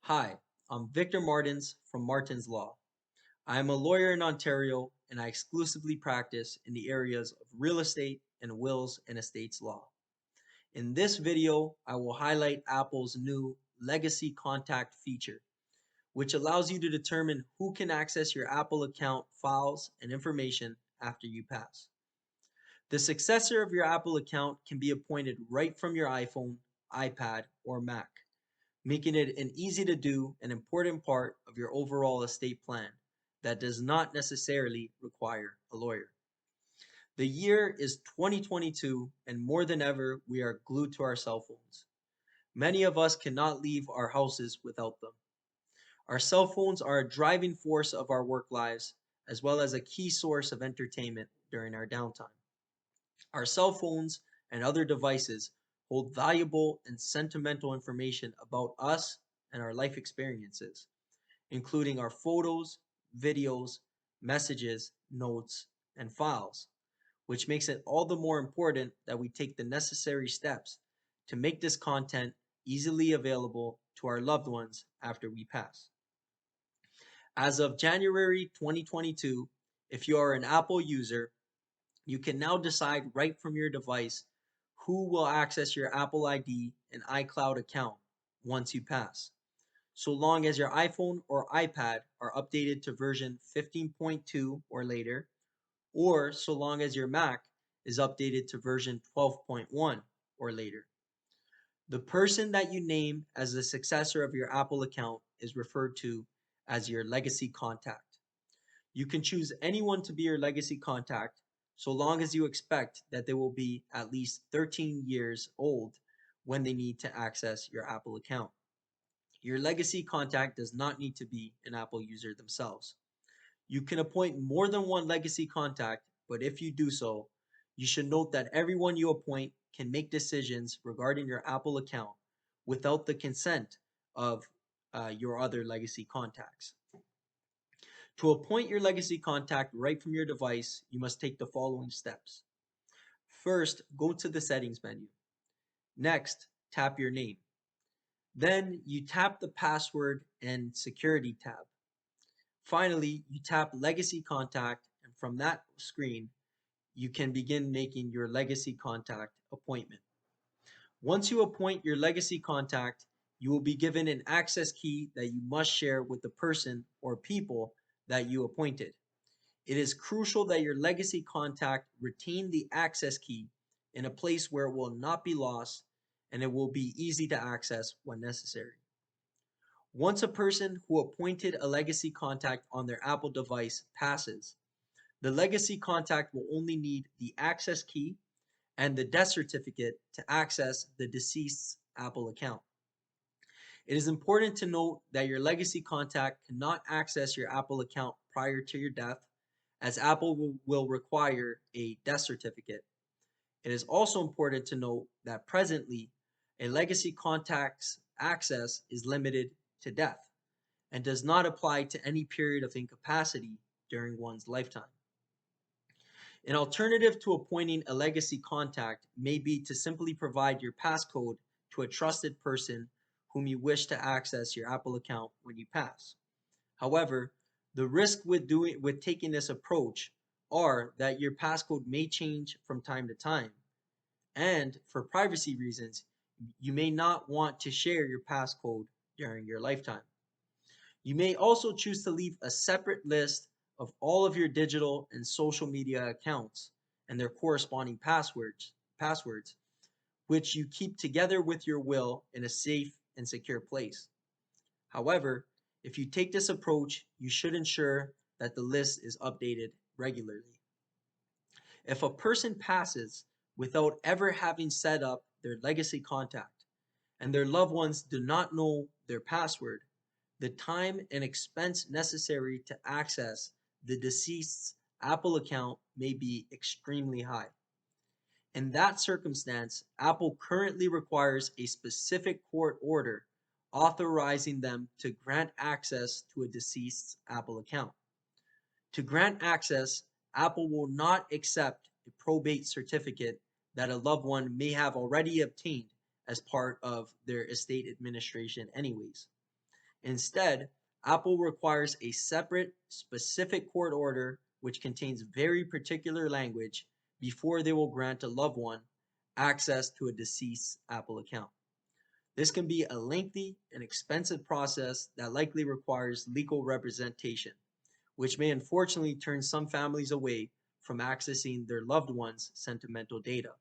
Hi, I'm Victor Martins from Martins Law. I am a lawyer in Ontario and I exclusively practice in the areas of real estate and wills and estates law. In this video, I will highlight Apple's new Legacy Contact feature, which allows you to determine who can access your Apple account files and information after you pass. The successor of your Apple account can be appointed right from your iPhone, iPad, or Mac, making it an easy to do and important part of your overall estate plan that does not necessarily require a lawyer. The year is 2022, and more than ever, we are glued to our cell phones. Many of us cannot leave our houses without them. Our cell phones are a driving force of our work lives, as well as a key source of entertainment during our downtime. Our cell phones and other devices hold valuable and sentimental information about us and our life experiences, including our photos, videos, messages, notes, and files, which makes it all the more important that we take the necessary steps to make this content easily available to our loved ones after we pass. As of January 2022, if you are an Apple user, you can now decide right from your device who will access your Apple ID and iCloud account once you pass, so long as your iPhone or iPad are updated to version 15.2 or later, or so long as your Mac is updated to version 12.1 or later. The person that you name as the successor of your Apple account is referred to as your legacy contact. You can choose anyone to be your legacy contact so long as you expect that they will be at least 13 years old when they need to access your Apple account. Your legacy contact does not need to be an Apple user themselves. You can appoint more than one legacy contact, but if you do so, you should note that everyone you appoint can make decisions regarding your Apple account without the consent of your other legacy contacts. To appoint your legacy contact right from your device, you must take the following steps. First, go to the settings menu. Next, tap your name. Then you tap the password and security tab. Finally, you tap legacy contact, and from that screen, you can begin making your legacy contact appointment. Once you appoint your legacy contact, you will be given an access key that you must share with the person or people that you appointed. It is crucial that your legacy contact retain the access key in a place where it will not be lost and it will be easy to access when necessary. Once a person who appointed a legacy contact on their Apple device passes, the legacy contact will only need the access key and the death certificate to access the deceased's Apple account. It is important to note that your legacy contact cannot access your Apple account prior to your death, as Apple will require a death certificate. It is also important to note that presently, a legacy contact's access is limited to death and does not apply to any period of incapacity during one's lifetime. An alternative to appointing a legacy contact may be to simply provide your passcode to a trusted person whom you wish to access your Apple account when you pass. However, the risk with taking this approach are that your passcode may change from time to time, and for privacy reasons, you may not want to share your passcode during your lifetime. You may also choose to leave a separate list of all of your digital and social media accounts and their corresponding passwords, which you keep together with your will in a safe and secure place. However, if you take this approach, you should ensure that the list is updated regularly. If a person passes without ever having set up their legacy contact and their loved ones do not know their password, the time and expense necessary to access the deceased's Apple account may be extremely high. In that circumstance, Apple currently requires a specific court order authorizing them to grant access to a deceased's Apple account. To grant access, Apple will not accept a probate certificate that a loved one may have already obtained as part of their estate administration anyways. Instead, Apple requires a separate, specific court order which contains very particular language before they will grant a loved one access to a deceased Apple account. This can be a lengthy and expensive process that likely requires legal representation, which may unfortunately turn some families away from accessing their loved ones' sentimental data.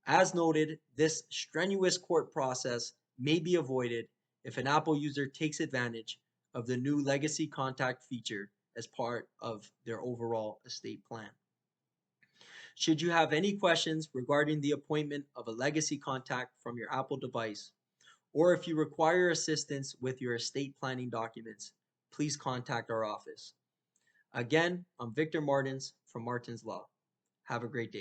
As noted, this strenuous court process may be avoided if an Apple user takes advantage of the new legacy contact feature as part of their overall estate plan. Should you have any questions regarding the appointment of a legacy contact from your Apple device, or if you require assistance with your estate planning documents, please contact our office. Again, I'm Victor Martins from Martins Law. Have a great day.